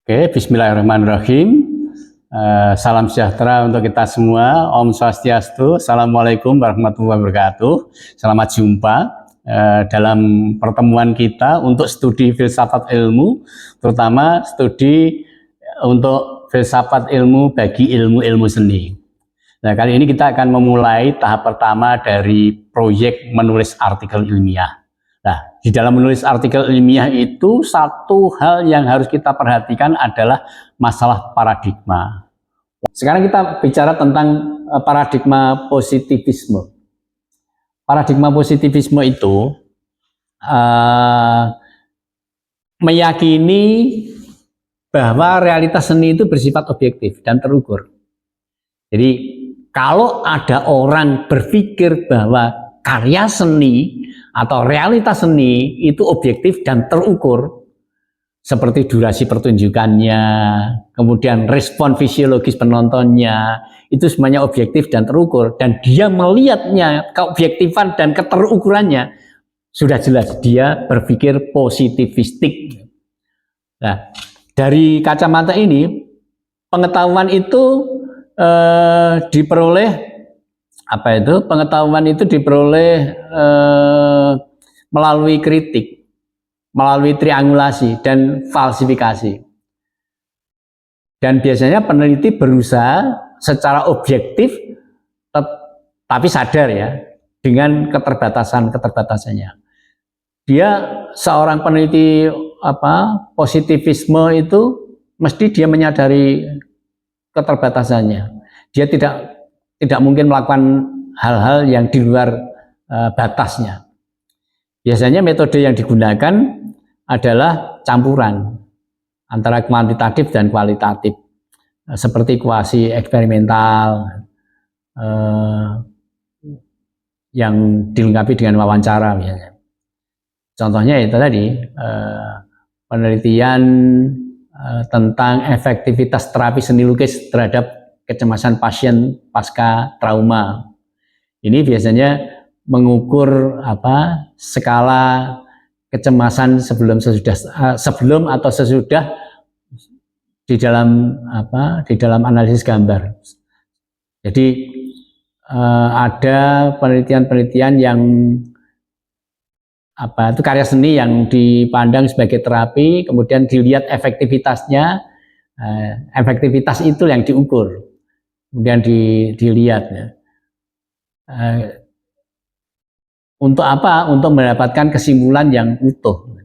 Oke, bismillahirrahmanirrahim. Salam sejahtera untuk kita semua. Om Swastiastu. Assalamualaikum warahmatullahi wabarakatuh. Selamat jumpa dalam pertemuan kita untuk studi filsafat ilmu, terutama studi untuk filsafat ilmu bagi ilmu-ilmu seni. Nah, kali ini kita akan memulai tahap pertama dari proyek menulis artikel ilmiah. Nah, di dalam menulis artikel ilmiah itu satu hal yang harus kita perhatikan adalah masalah paradigma. Sekarang kita bicara tentang paradigma positivisme. Paradigma positivisme itu meyakini bahwa realitas seni itu bersifat objektif dan terukur. Jadi kalau ada orang berpikir bahwa karya seni atau realitas seni itu objektif dan terukur, seperti durasi pertunjukannya, kemudian respon fisiologis penontonnya, itu semuanya objektif dan terukur, dan dia melihatnya keobjektifan dan keterukurannya, sudah jelas dia berpikir positivistik. Nah, dari kacamata ini pengetahuan itu diperoleh melalui kritik, melalui triangulasi dan falsifikasi. Dan biasanya peneliti berusaha secara objektif tapi sadar ya dengan keterbatasannya. Dia seorang peneliti positivisme itu mesti dia menyadari keterbatasannya. Dia tidak mungkin melakukan hal-hal yang di luar batasnya. Biasanya metode yang digunakan adalah campuran antara kuantitatif dan kualitatif, seperti kuasi eksperimental yang dilengkapi dengan wawancara misalnya. Contohnya itu tadi penelitian tentang efektivitas terapi seni lukis terhadap kecemasan pasien pasca trauma. Ini biasanya mengukur skala kecemasan sebelum atau sesudah di dalam analisis gambar. Jadi ada penelitian-penelitian yang itu karya seni yang dipandang sebagai terapi, kemudian dilihat efektivitasnya, efektivitas itu yang diukur. Kemudian dilihat ya. Untuk apa? Untuk mendapatkan kesimpulan yang utuh.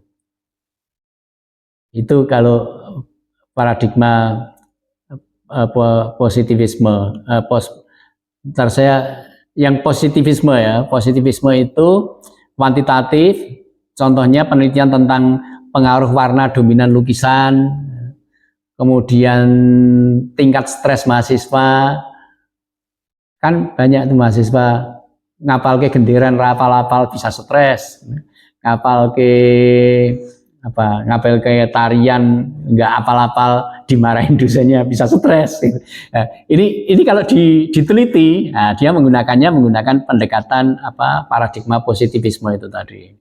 Itu kalau paradigma positivisme. Yang positivisme ya. Positivisme itu kuantitatif. Contohnya penelitian tentang pengaruh warna dominan lukisan. Kemudian tingkat stres mahasiswa, kan banyak tuh mahasiswa ngapal ke genderan rapal-apal bisa stres, ngapal ke tarian nggak apal-apal dimarahin dosennya bisa stres. Nah, ini kalau diteliti, nah, dia menggunakan pendekatan paradigma positivisme itu tadi.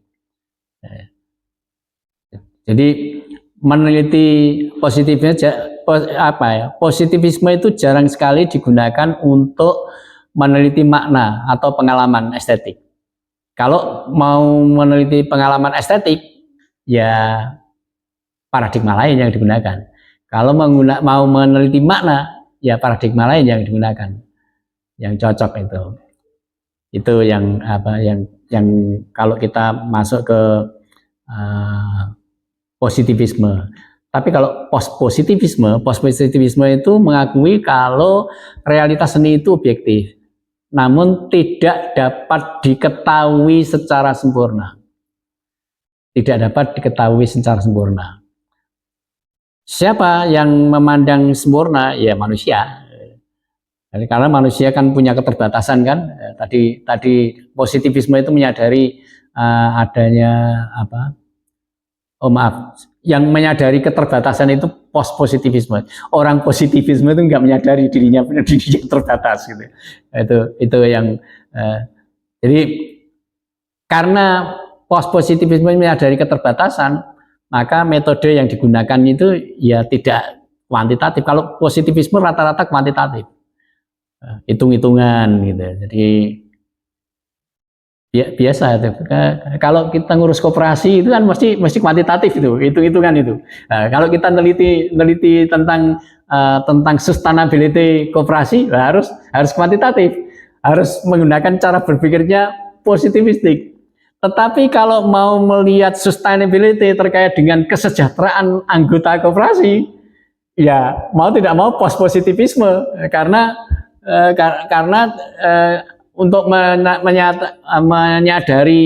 Jadi meneliti positivisme itu jarang sekali digunakan untuk meneliti makna atau pengalaman estetik. Kalau mau meneliti pengalaman estetik, ya paradigma lain yang digunakan. Kalau mau meneliti makna, ya paradigma lain yang digunakan, yang cocok itu. Itu yang kalau kita masuk ke positivisme. Tapi kalau pospositivisme itu mengakui kalau realitas seni itu objektif, namun tidak dapat diketahui secara sempurna. Tidak dapat diketahui secara sempurna. Siapa yang memandang sempurna? Ya manusia. Karena manusia kan punya keterbatasan kan. Tadi positivisme itu menyadari adanya yang menyadari keterbatasan itu positivisme. Orang positivisme itu nggak menyadari dirinya terbatas gitu. Itu yang jadi karena positivisme menyadari keterbatasan, maka metode yang digunakan itu ya tidak kuantitatif. Kalau positivisme rata-rata kuantitatif, hitung-hitungan gitu. Jadi biasa itu. Kalau kita ngurus koperasi itu kan mesti kuantitatif itu, hitung-hitungan itu. Nah, kalau kita neliti tentang sustainability koperasi, harus kuantitatif, harus menggunakan cara berpikirnya positivistik. Tetapi kalau mau melihat sustainability terkait dengan kesejahteraan anggota koperasi, ya mau tidak mau post positivisme karena untuk menyadari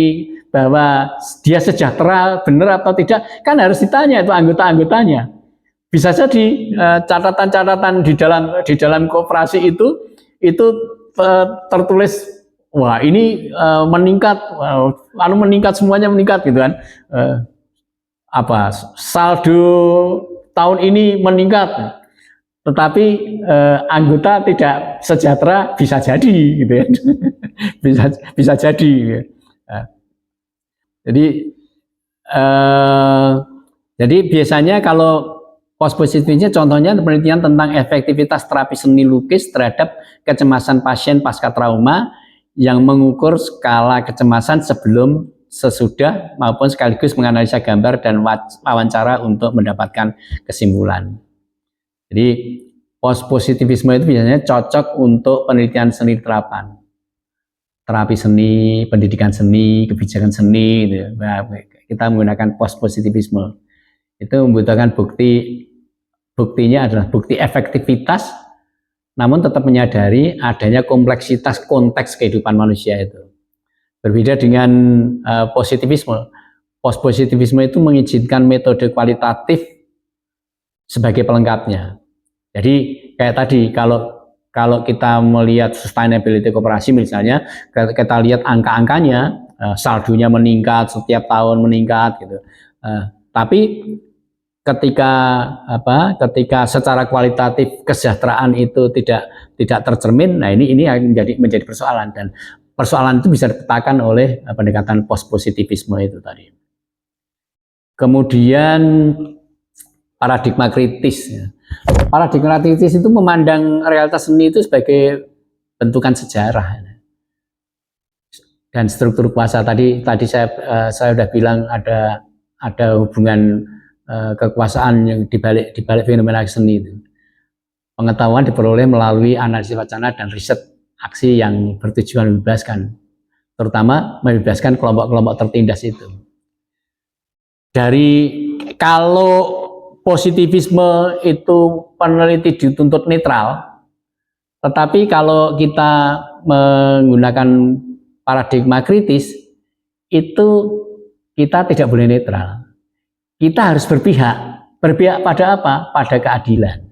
bahwa dia sejahtera benar atau tidak kan harus ditanya itu anggota-anggotanya. Bisa jadi catatan-catatan di dalam koperasi itu tertulis wah ini meningkat, meningkat semuanya meningkat gitu kan. Saldo tahun ini meningkat, tetapi anggota tidak sejahtera bisa jadi gitu ya. bisa jadi gitu. Jadi biasanya kalau post positifnya contohnya penelitian tentang efektivitas terapi seni lukis terhadap kecemasan pasien pasca trauma yang mengukur skala kecemasan sebelum, sesudah maupun sekaligus menganalisa gambar dan wawancara untuk mendapatkan kesimpulan. Jadi post positivisme itu biasanya cocok untuk penelitian seni terapan, terapi seni, pendidikan seni, kebijakan seni gitu. Nah, kita menggunakan post positivisme itu membutuhkan buktinya adalah bukti efektivitas, namun tetap menyadari adanya kompleksitas konteks kehidupan manusia itu. Berbeda dengan positivisme. Post positivisme itu mengizinkan metode kualitatif sebagai pelengkapnya. Jadi kayak tadi kalau kita melihat sustainability koperasi misalnya, kita lihat angka-angkanya, saldonya meningkat setiap tahun meningkat gitu. Tapi ketika secara kualitatif kesejahteraan itu tidak tercermin, nah ini menjadi persoalan, dan persoalan itu bisa dipetakan oleh pendekatan post positivisme itu tadi. Kemudian paradigma kritis. Paradigma kritis itu memandang realitas seni itu sebagai bentukan sejarah dan struktur kuasa. Tadi saya sudah bilang ada hubungan kekuasaan yang dibalik fenomena seni itu. Pengetahuan diperoleh melalui analisis wacana dan riset aksi yang bertujuan membebaskan, terutama membebaskan kelompok-kelompok tertindas itu. Kalau positivisme itu peneliti dituntut netral, tetapi kalau kita menggunakan paradigma kritis itu kita tidak boleh netral. Kita harus berpihak pada apa? Pada keadilan.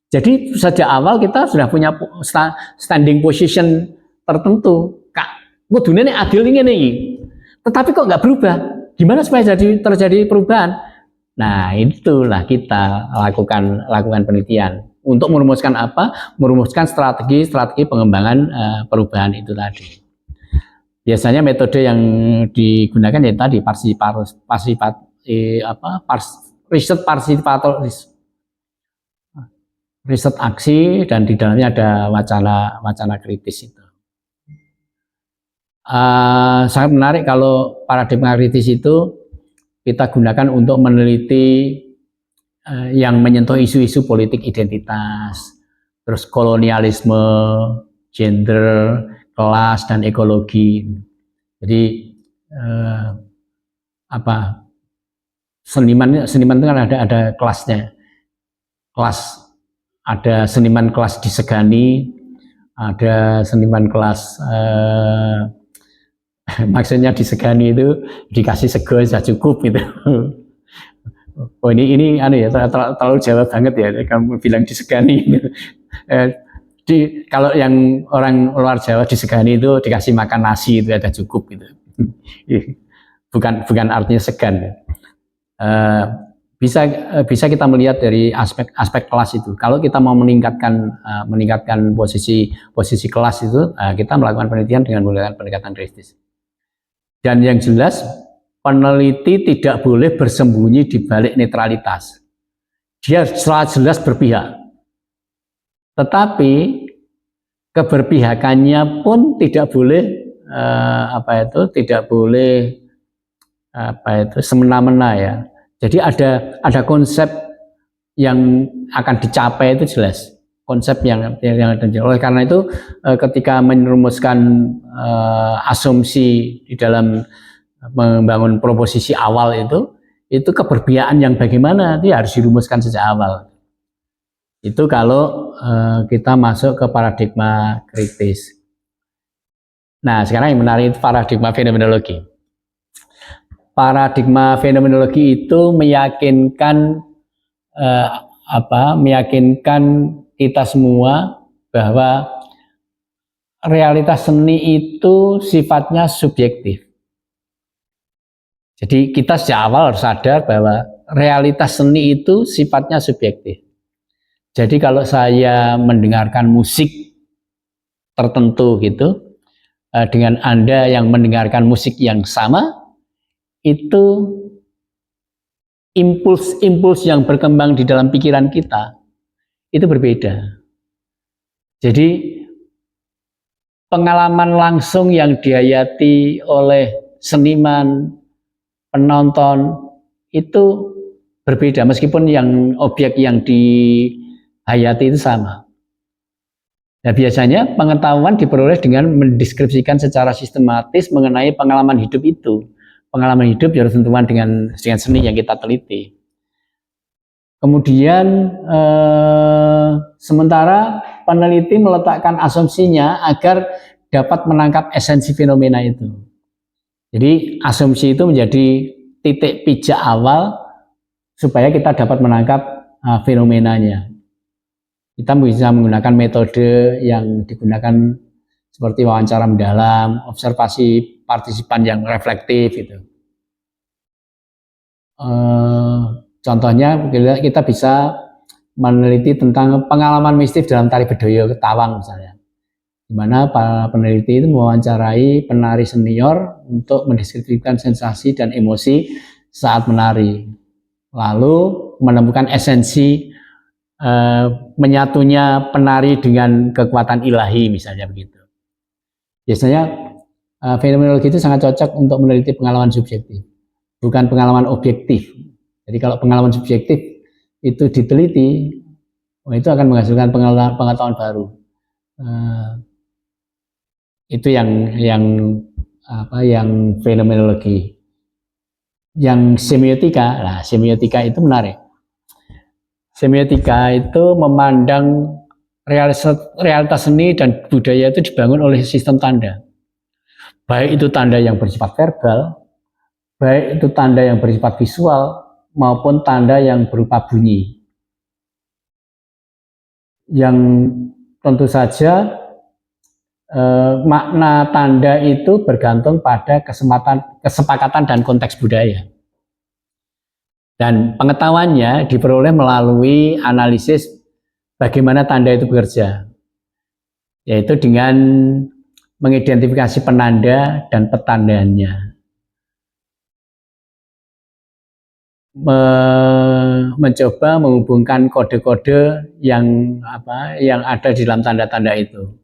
Jadi sejak awal kita sudah punya standing position tertentu. Kudune ini adil ini. Tetapi kok nggak berubah? Gimana supaya terjadi perubahan? Nah, itulah kita lakukan penelitian untuk merumuskan apa? Merumuskan strategi pengembangan perubahan itu tadi. Biasanya metode yang digunakan ya tadi riset partisipatoris, riset aksi, dan di dalamnya ada wacana kritis itu. Sangat menarik kalau paradigma kritis itu kita gunakan untuk meneliti yang menyentuh isu-isu politik identitas, terus kolonialisme, gender, kelas, dan ekologi. Jadi seniman itu kan ada kelasnya. Ada seniman kelas disegani, ada seniman kelas maksudnya disegani itu dikasih sego sudah cukup gitu. Oh ini terlalu Jawa banget ya kamu bilang disegani gitu. Kalau yang orang luar Jawa disegani itu dikasih makan nasi itu ada cukup gitu. Bukan artinya segan. Bisa kita melihat dari aspek kelas itu. Kalau kita mau meningkatkan posisi kelas itu, kita melakukan penelitian dengan menggunakan pendekatan kritis. Dan yang jelas peneliti tidak boleh bersembunyi di balik netralitas. Dia secara jelas berpihak. Tetapi keberpihakannya pun tidak boleh tidak boleh semena-mena ya. Jadi ada konsep yang akan dicapai itu jelas, konsep yang ada. Oleh karena itu ketika merumuskan asumsi di dalam membangun proposisi awal itu keberpihakan yang bagaimana itu harus dirumuskan sejak awal. Itu kalau kita masuk ke paradigma kritis. Nah, sekarang yang menarik itu paradigma fenomenologi. Paradigma fenomenologi itu meyakinkan kita semua bahwa realitas seni itu sifatnya subjektif. Jadi kita sejak awal harus sadar bahwa realitas seni itu sifatnya subjektif. Jadi kalau saya mendengarkan musik tertentu gitu, dengan Anda yang mendengarkan musik yang sama, itu impuls yang berkembang di dalam pikiran kita itu berbeda. Jadi pengalaman langsung yang dihayati oleh seniman, penonton itu berbeda meskipun yang objek yang dihayati itu sama. Nah, biasanya pengetahuan diperoleh dengan mendeskripsikan secara sistematis mengenai pengalaman hidup itu. Pengalaman hidup harus tentuan dengan seni yang kita teliti. Kemudian sementara peneliti meletakkan asumsinya agar dapat menangkap esensi fenomena itu. Jadi asumsi itu menjadi titik pijak awal supaya kita dapat menangkap fenomenanya. Kita bisa menggunakan metode yang digunakan seperti wawancara mendalam, observasi partisipan yang reflektif gitu. Contohnya kita bisa meneliti tentang pengalaman mistis dalam tari Bedoyo Ketawang misalnya, di mana para peneliti itu mewawancarai penari senior untuk mendeskripsikan sensasi dan emosi saat menari, lalu menemukan esensi menyatunya penari dengan kekuatan ilahi misalnya begitu. Biasanya fenomenologi itu sangat cocok untuk meneliti pengalaman subjektif, bukan pengalaman objektif. Jadi kalau pengalaman subjektif itu diteliti, itu akan menghasilkan pengetahuan baru. Itu yang fenomenologi. Yang semiotika, nah semiotika itu menarik. Semiotika itu memandang realitas seni dan budaya itu dibangun oleh sistem tanda. Baik itu tanda yang bersifat verbal, baik itu tanda yang bersifat visual, maupun tanda yang berupa bunyi. Yang tentu saja makna tanda itu bergantung pada kesepakatan dan konteks budaya. Dan pengetahuannya diperoleh melalui analisis bagaimana tanda itu bekerja, yaitu dengan mengidentifikasi penanda dan petandanya, mencoba menghubungkan kode-kode yang ada di dalam tanda-tanda itu.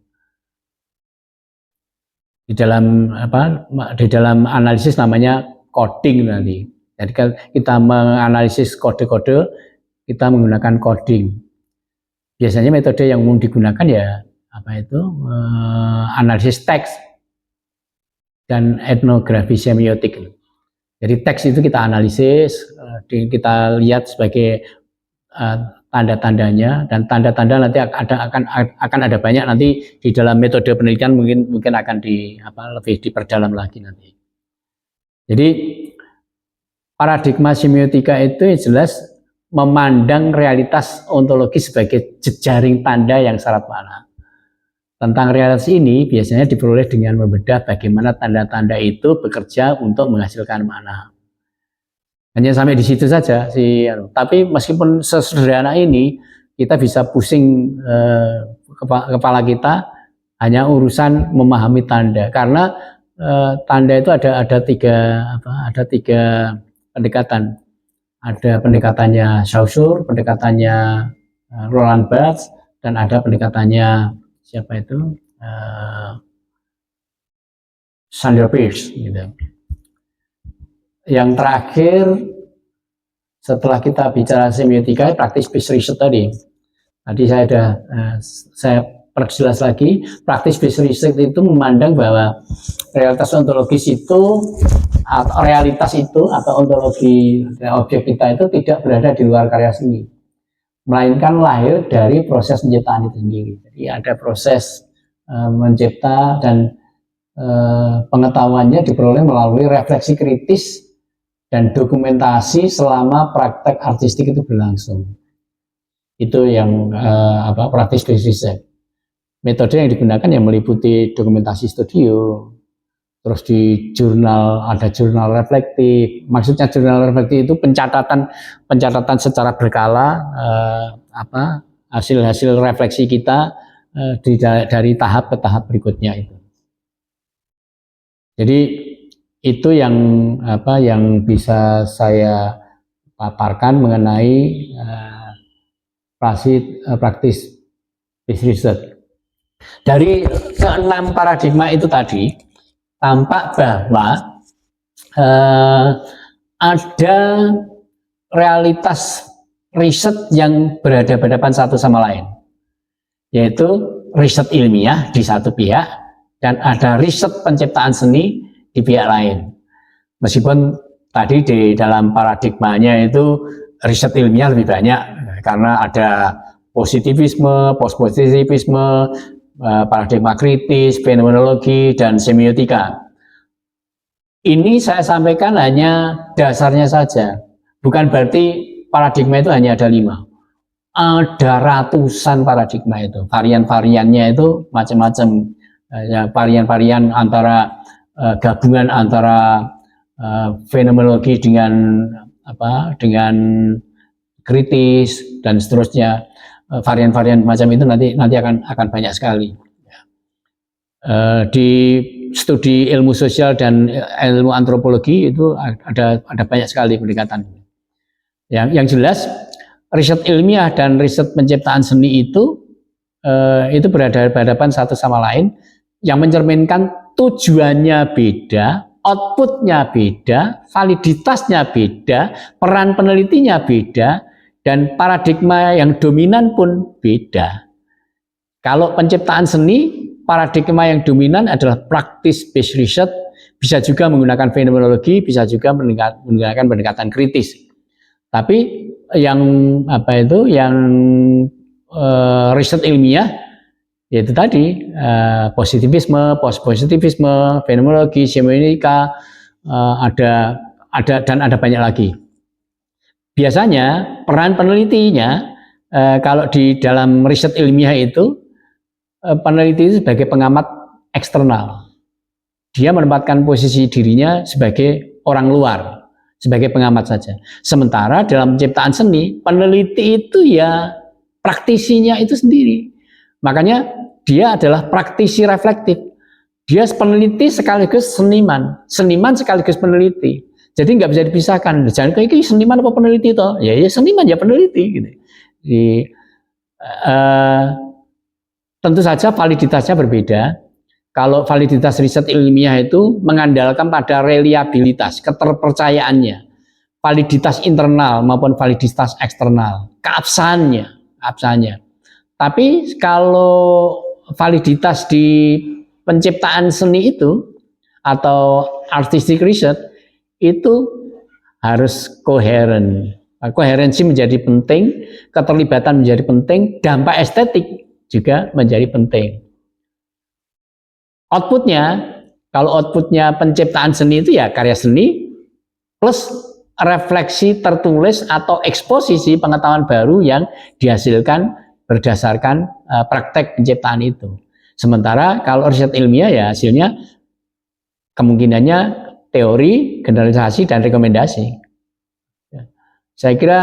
Di dalam analisis namanya coding nanti. Jadi kita menganalisis kode-kode, kita menggunakan coding. Biasanya metode yang umum digunakan ya analisis teks dan etnografi semiotik. Jadi teks itu kita analisis, kita lihat sebagai tanda-tandanya, dan tanda-tanda nanti akan ada banyak nanti di dalam metode penelitian, mungkin akan lebih diperdalam lagi nanti. Jadi paradigma semiotika itu jelas memandang realitas ontologi sebagai jejaring tanda yang syarat makna. Tentang realitas ini biasanya diperoleh dengan membedah bagaimana tanda-tanda itu bekerja untuk menghasilkan makna. Hanya sampai di situ saja sih. Tapi meskipun sesederhana ini, kita bisa pusing kepala kita hanya urusan memahami tanda, karena tanda itu ada tiga pendekatan. Ada pendekatannya Saussure, pendekatannya Roland Barthes, dan ada pendekatannya siapa itu Sandra Peirce gitu. Yang terakhir setelah kita bicara semiotika, praktis based research tadi saya perjelas lagi. Praktis based research itu memandang bahwa realitas ontologis itu atau ontologi objek kita itu tidak berada di luar karya seni, melainkan lahir dari proses penciptaan itu sendiri. Jadi ada proses mencipta dan pengetahuannya diperoleh melalui refleksi kritis dan dokumentasi selama praktek artistik itu berlangsung. Itu yang praktis based research. Metode yang digunakan yang meliputi dokumentasi studio, terus di jurnal ada jurnal reflektif. Maksudnya jurnal reflektif itu pencatatan secara berkala hasil-hasil refleksi kita dari tahap ke tahap berikutnya itu. Jadi itu yang bisa saya paparkan mengenai praktis based research. Dari keenam paradigma itu tadi tampak bahwa ada realitas riset yang berhadapan satu sama lain, yaitu riset ilmiah di satu pihak dan ada riset penciptaan seni di pihak lain. Meskipun tadi di dalam paradigmanya itu riset ilmiah lebih banyak karena ada positivisme, postpositivisme, paradigma kritis, fenomenologi, dan semiotika. Ini saya sampaikan hanya dasarnya saja, bukan berarti paradigma itu hanya ada 5. Ada ratusan paradigma itu, varian-variannya itu macam-macam, varian-varian antara gabungan antara fenomenologi dengan kritis dan seterusnya. Varian-varian macam itu nanti akan banyak sekali. Di studi ilmu sosial dan ilmu antropologi itu ada banyak sekali pendekatan. Yang jelas riset ilmiah dan riset penciptaan seni itu berhadapan satu sama lain, yang mencerminkan tujuannya beda, outputnya beda, validitasnya beda, peran penelitinya beda, dan paradigma yang dominan pun beda. Kalau penciptaan seni, paradigma yang dominan adalah practice based research, bisa juga menggunakan fenomenologi, bisa juga menggunakan pendekatan kritis. Tapi yang riset ilmiah yaitu tadi positivisme, postpositivisme, fenomenologi, semiotika, ada banyak lagi. Biasanya peran penelitinya kalau di dalam riset ilmiah itu peneliti itu sebagai pengamat eksternal. Dia menempatkan posisi dirinya sebagai orang luar, sebagai pengamat saja. Sementara dalam penciptaan seni, peneliti itu ya praktisinya itu sendiri. Makanya dia adalah praktisi reflektif. Dia peneliti sekaligus seniman, seniman sekaligus peneliti. Jadi nggak bisa dipisahkan. Jangan kayak seniman apa peneliti toh? Ya seniman ya peneliti. Gitu. Tentu saja validitasnya berbeda. Kalau validitas riset ilmiah itu mengandalkan pada reliabilitas, keterpercayaannya, validitas internal maupun validitas eksternal, keabsahannya. Tapi kalau validitas di penciptaan seni itu atau artistic research itu harus koheren. Koherensi menjadi penting, keterlibatan menjadi penting, dampak estetik juga menjadi penting. Outputnya, kalau outputnya penciptaan seni itu ya karya seni plus refleksi tertulis atau eksposisi pengetahuan baru yang dihasilkan berdasarkan praktek penciptaan itu. Sementara kalau riset ilmiah ya hasilnya kemungkinannya teori, generalisasi, dan rekomendasi. Saya kira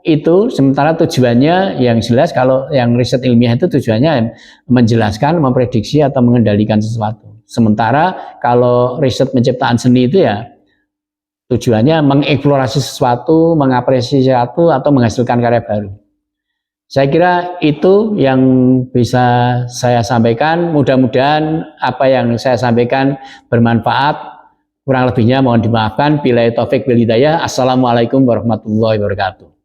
itu, sementara tujuannya yang jelas kalau yang riset ilmiah itu tujuannya menjelaskan, memprediksi, atau mengendalikan sesuatu. Sementara kalau riset penciptaan seni itu ya tujuannya mengeksplorasi sesuatu, mengapresiasi sesuatu, atau menghasilkan karya baru. Saya kira itu yang bisa saya sampaikan. Mudah-mudahan apa yang saya sampaikan bermanfaat. Kurang lebihnya mohon dimaafkan. Billahi taufik wal hidayah. Assalamualaikum warahmatullahi wabarakatuh.